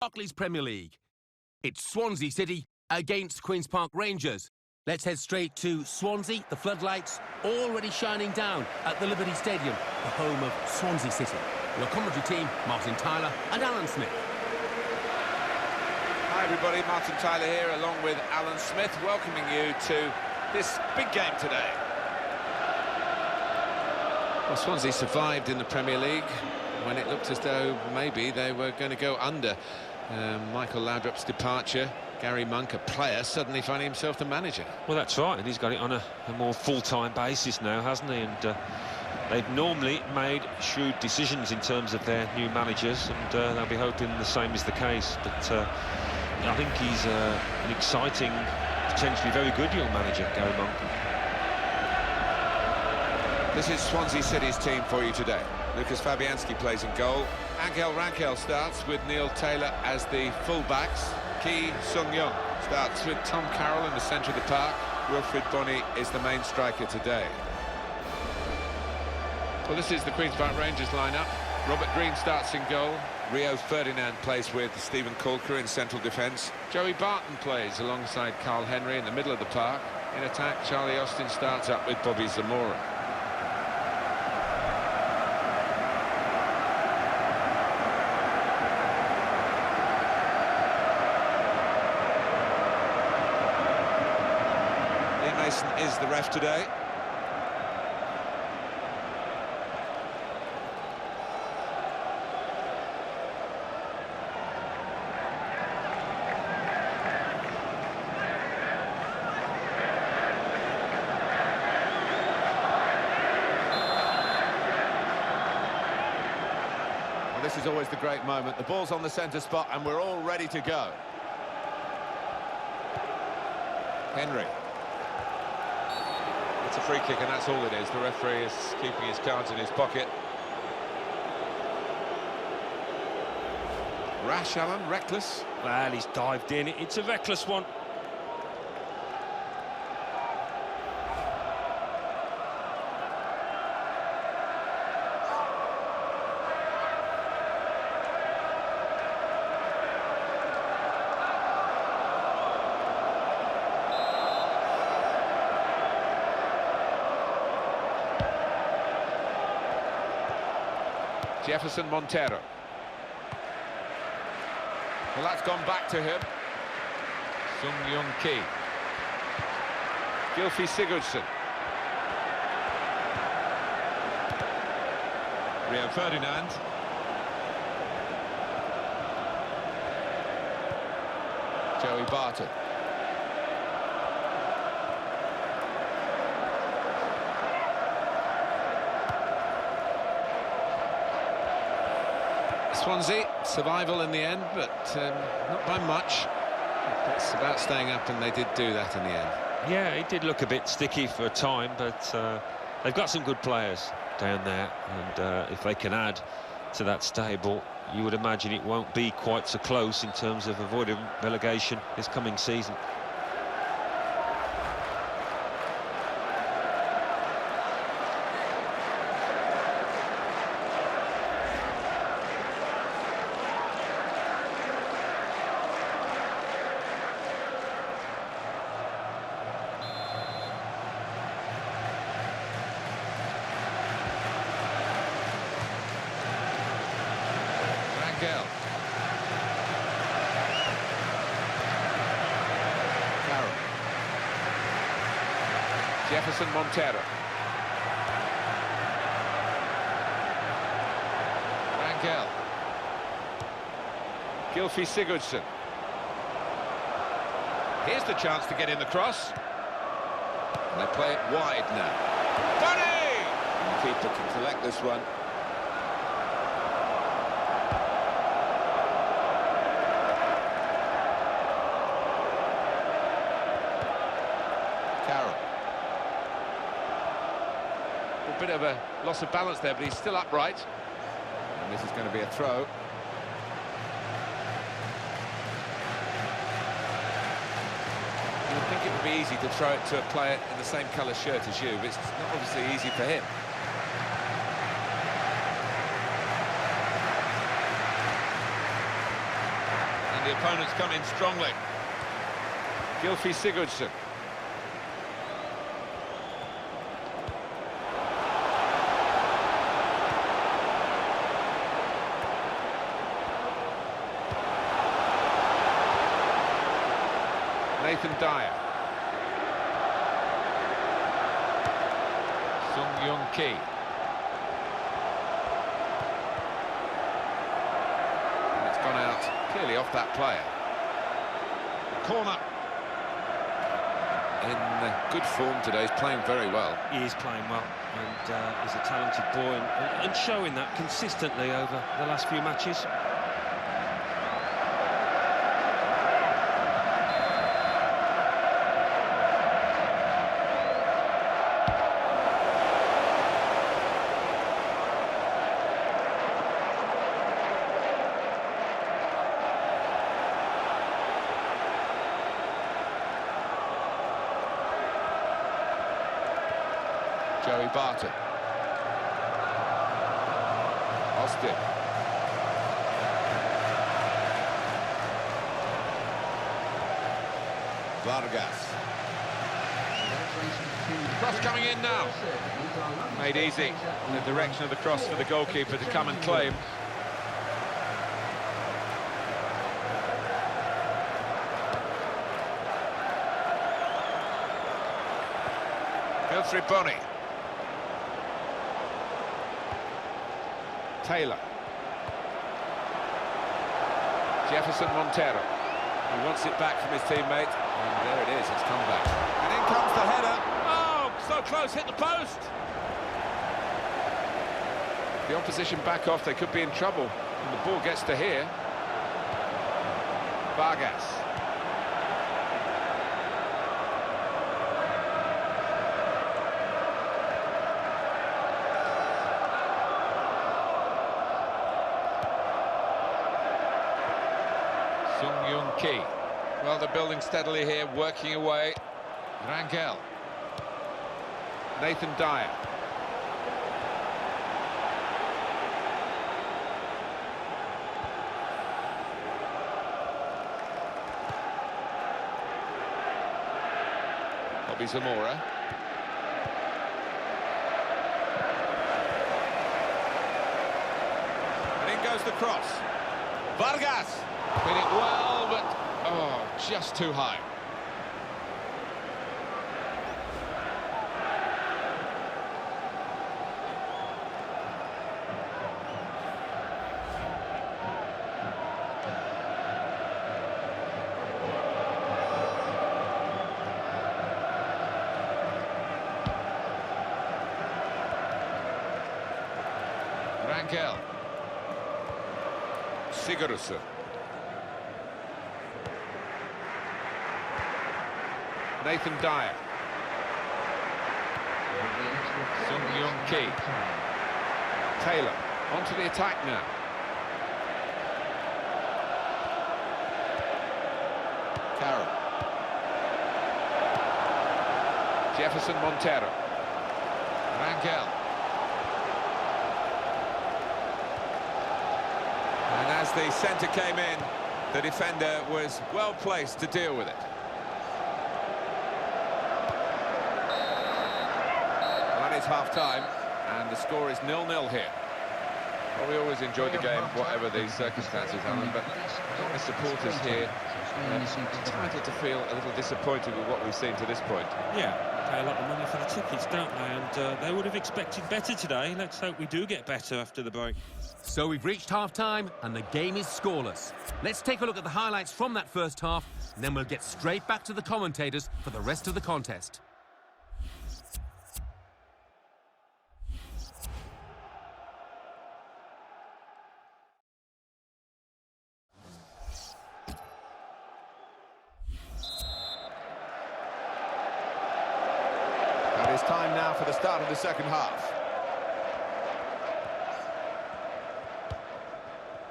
Barclays Premier League. It's Swansea City against Queen's Park Rangers. Let's head straight to Swansea. The floodlights already shining down at the Liberty Stadium, the home of Swansea City. Your commentary team, Martin Tyler and Alan Smith. Hi everybody, Martin Tyler here along with Alan Smith, welcoming you to this big game today. Well, Swansea survived in the Premier League when it looked as though maybe they were going to go under. Michael Laudrup's departure, Gary Monk, a player, suddenly finding himself the manager. Well, that's right, and he's got it on a more full-time basis now, hasn't he? And they've normally made shrewd decisions in terms of their new managers, and they'll be hoping the same is the case. But I think he's an exciting, potentially very good young manager, Gary Monk. This is Swansea City's team for you today. Lucas Fabianski plays in goal. Angel Rangel starts with Neil Taylor as the full-backs. Ki Sung-young starts with Tom Carroll in the centre of the park. Wilfried Bony is the main striker today. Well, this is the Queen's Park Rangers lineup. Robert Green starts in goal. Rio Ferdinand plays with Stephen Colker in central defence. Joey Barton plays alongside Carl Henry in the middle of the park. In attack, Charlie Austin starts up with Bobby Zamora. Is the ref today. Well, this is always the great moment. The ball's on the centre spot and we're all ready to go. Henry. It's a free kick and that's all it is. The referee is keeping his cards in his pocket. Rash, Alan, reckless. Well, he's dived in. It's a reckless one. Jefferson Montero. Well, that's gone back to him. Sung-young Ki. Gylfi Sigurdsson. Rio Ferdinand. Joey Barton. Swansea, survival in the end, but not by much. It's about staying up, and they did do that in the end. Yeah, it did look a bit sticky for a time, but they've got some good players down there, and if they can add to that stable, you would imagine it won't be quite so close in terms of avoiding relegation this coming season. Carroll. Jefferson Montero. Rangel. Gylfi Sigurdsson. Here's the chance to get in the cross. And they play it wide now. Bunny! And the keeper can collect this one. Carroll. A bit of a loss of balance there, but he's still upright. And this is going to be a throw. You would think it would be easy to throw it to a player in the same colour shirt as you, but it's not obviously easy for him. The opponents come in strongly. Gylfi Sigurdsson. Nathan Dyer. Sung Young Ki. And it's gone out clearly off that player. Corner. In good form today, he's playing very well. He is playing well, and he's a talented boy, and showing that consistently over the last few matches. Joey Barton. Austin. Vargas. Cross coming in now. Made easy in the direction of the cross for the goalkeeper to come and claim. Wilfried Bony. Taylor. Jefferson Montero. He wants it back from his teammate, and there it is, it's come back. And in comes the header. Oh, so close, hit the post. The opposition back off, they could be in trouble, and the ball gets to here. Vargas. Sung Young Ki. Well, they're building steadily here, working away. Rangel. Nathan Dyer. Bobby Zamora. And in goes the cross. Vargas. Hit it well, but oh, just too high. Rangel. Sigurdsson. Nathan Dyer. Sung Young Ki. Taylor onto the attack now. Carroll. Jefferson Montero. Rangel. And as the centre came in, the defender was well placed to deal with it. It's half-time, and the score is 0-0 here. Well, we always enjoy the game, whatever the circumstances, Alan, but the supporters here are entitled to feel a little disappointed with what we've seen to this point. Yeah, they pay a lot of money for the tickets, don't they? And they would have expected better today. Let's hope we do get better after the break. So we've reached half-time, and the game is scoreless. Let's take a look at the highlights from that first half, and then we'll get straight back to the commentators for the rest of the contest. It's time now for the start of the second half.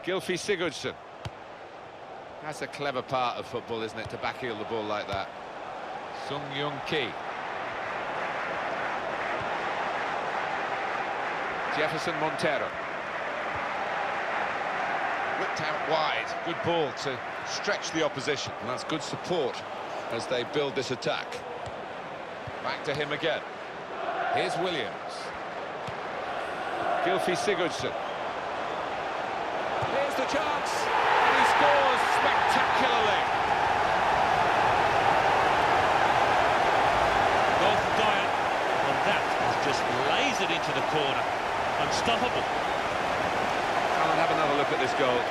Gylfi Sigurdsson. That's a clever part of football, isn't it, to backheel the ball like that. Sung Young Ki. Jefferson Montero. whipped out wide. Good ball to stretch the opposition. And that's good support as they build this attack. Back to him again. Here's Williams. Gylfi Sigurdsson. Here's the chance. And he scores spectacularly. Golden Dyer, and that has just lasered into the corner. Unstoppable. Come and have another look at this goal.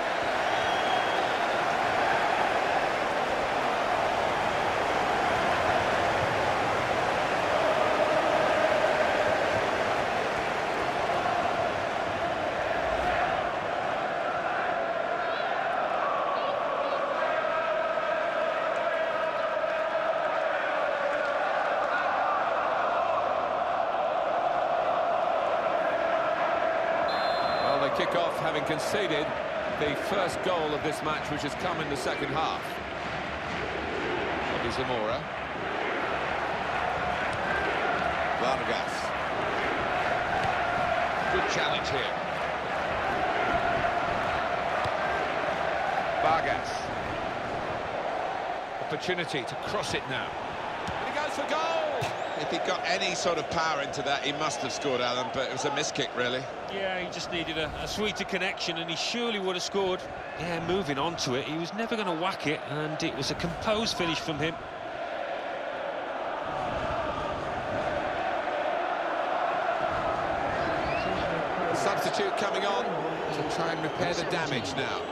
Kick off having conceded the first goal of this match, which has come in the second half. Bobby Zamora. Vargas. Good challenge here. Vargas. Opportunity to cross it now. And he goes for goal! If he got any sort of power into that, he must have scored, Alan, but it was a miss-kick, really. Yeah, he just needed a sweeter connection, and he surely would have scored. Yeah, moving on to it, he was never going to whack it, and it was a composed finish from him. A substitute coming on to try and repair the damage now.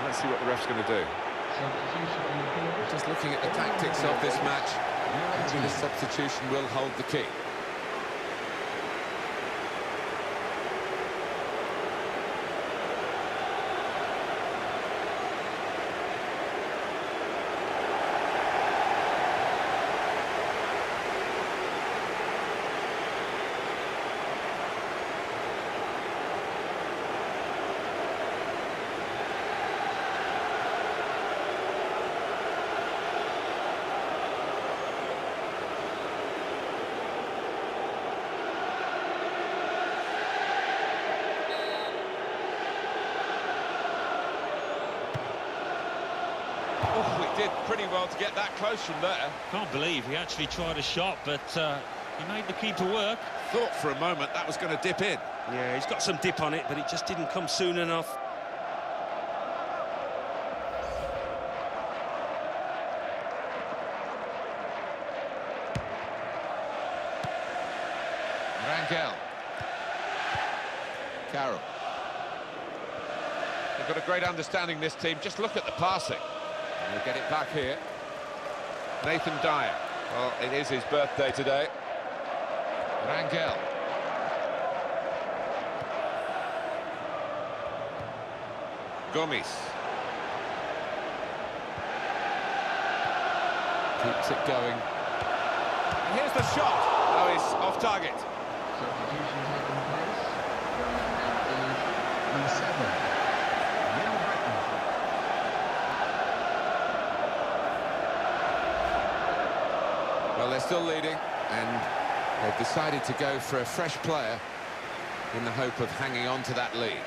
Let's see what the ref's going to do. Just looking at the tactics of this match, maybe the substitution will hold the key. Oh, he did pretty well to get that close from there. Can't believe he actually tried a shot, but he made the keeper work. Thought for a moment that was going to dip in. Yeah, he's got some dip on it, but it just didn't come soon enough. Rangel. Carroll. They've got a great understanding, this team. Just look at the passing. And we'll get it back here. Nathan Dyer. Well, it is his birthday today. Rangel. Gomes. Keeps it going. And here's the shot. Oh, he's off target. Substitution taking place. Number 7. Well, they're still leading, and they've decided to go for a fresh player in the hope of hanging on to that lead.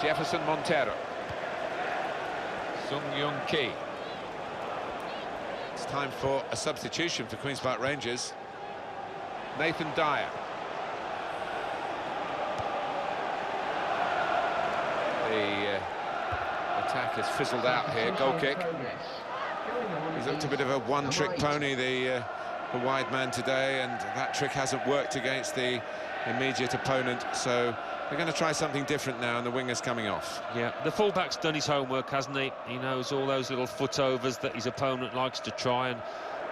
Jefferson Montero. Sung Young Ki. It's time for a substitution for Queen's Park Rangers. Nathan Dyer. The attack has fizzled out here. Goal kick. Going on He's looked a is bit of a one-trick number 8. pony, the wide man today, and that trick hasn't worked against the immediate opponent, so they're going to try something different now, and the winger's coming off. Yeah, the fullback's done his homework, hasn't he? He knows all those little footovers that his opponent likes to try, and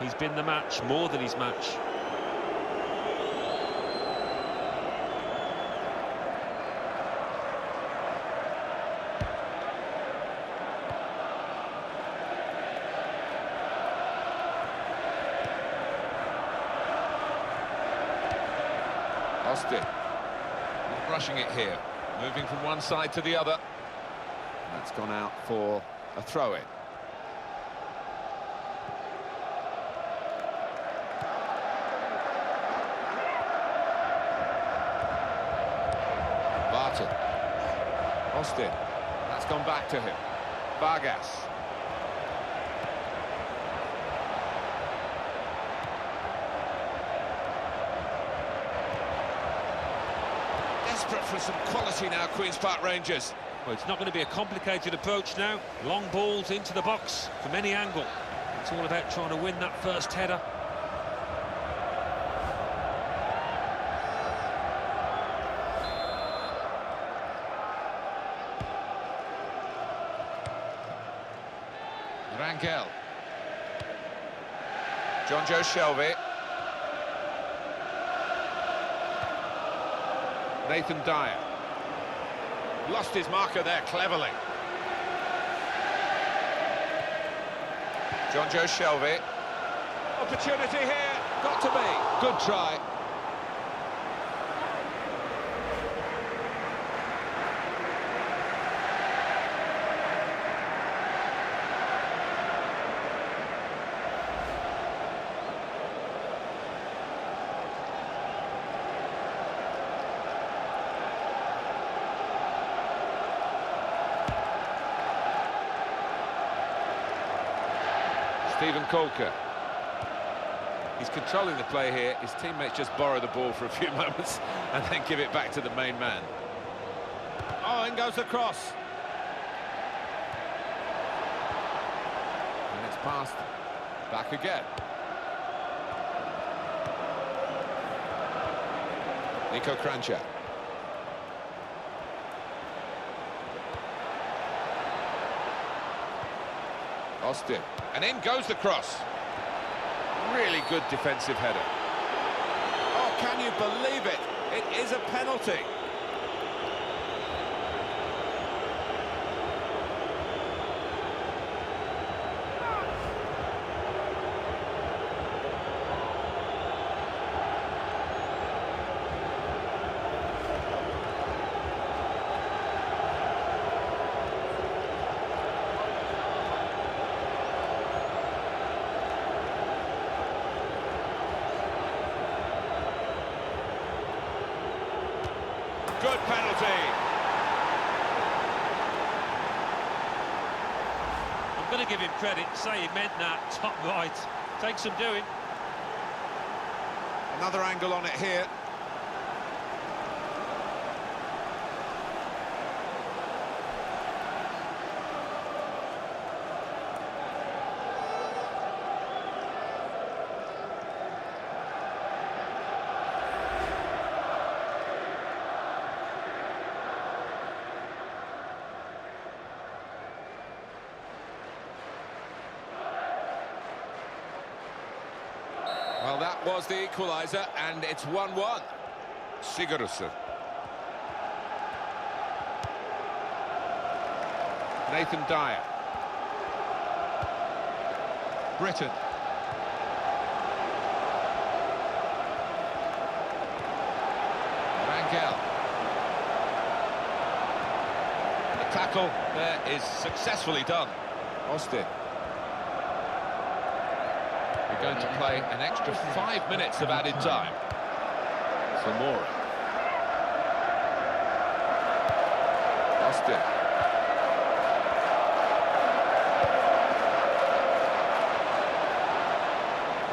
he's been the match, more than his match. Austin, not rushing it here, moving from one side to the other. That's gone out for a throw-in. Barton. Austin, that's gone back to him. Vargas. Desperate for some quality now, Queen's Park Rangers. Well, it's not going to be a complicated approach now. Long balls into the box from any angle. It's all about trying to win that first header. Rangel. John Joe Shelby. Nathan Dyer. Lost his marker there cleverly. John Joe Shelby. Opportunity here. Got to be. Good try. Stephen Colker. He's controlling the play here. His teammates just borrow the ball for a few moments and then give it back to the main man. Oh, in goes the cross. And it's passed. Back again. Nico Kranjčar. Austin. And in goes the cross. Really good defensive header. Oh, can you believe it? It is a penalty. Good penalty. I'm going to give him credit, say he meant that, top right. Takes some doing. Another angle on it here. Well, that was the equaliser, and it's 1-1. Sigurðsson. Nathan Dyer. Britton. Rangel. The tackle there is successfully done. Austin. We're going to play an extra 5 minutes of added time. Zamora. Austin.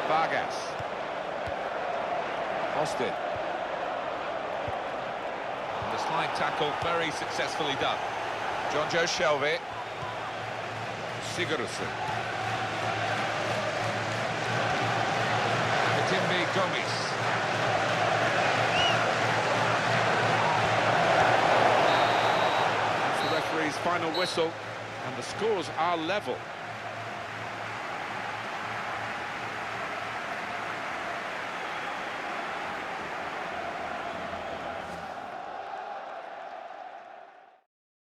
Vargas. Austin. And the slide tackle very successfully done. John Joe Shelby. Sigurðsson. Gomes. That's the referee's final whistle, and the scores are level.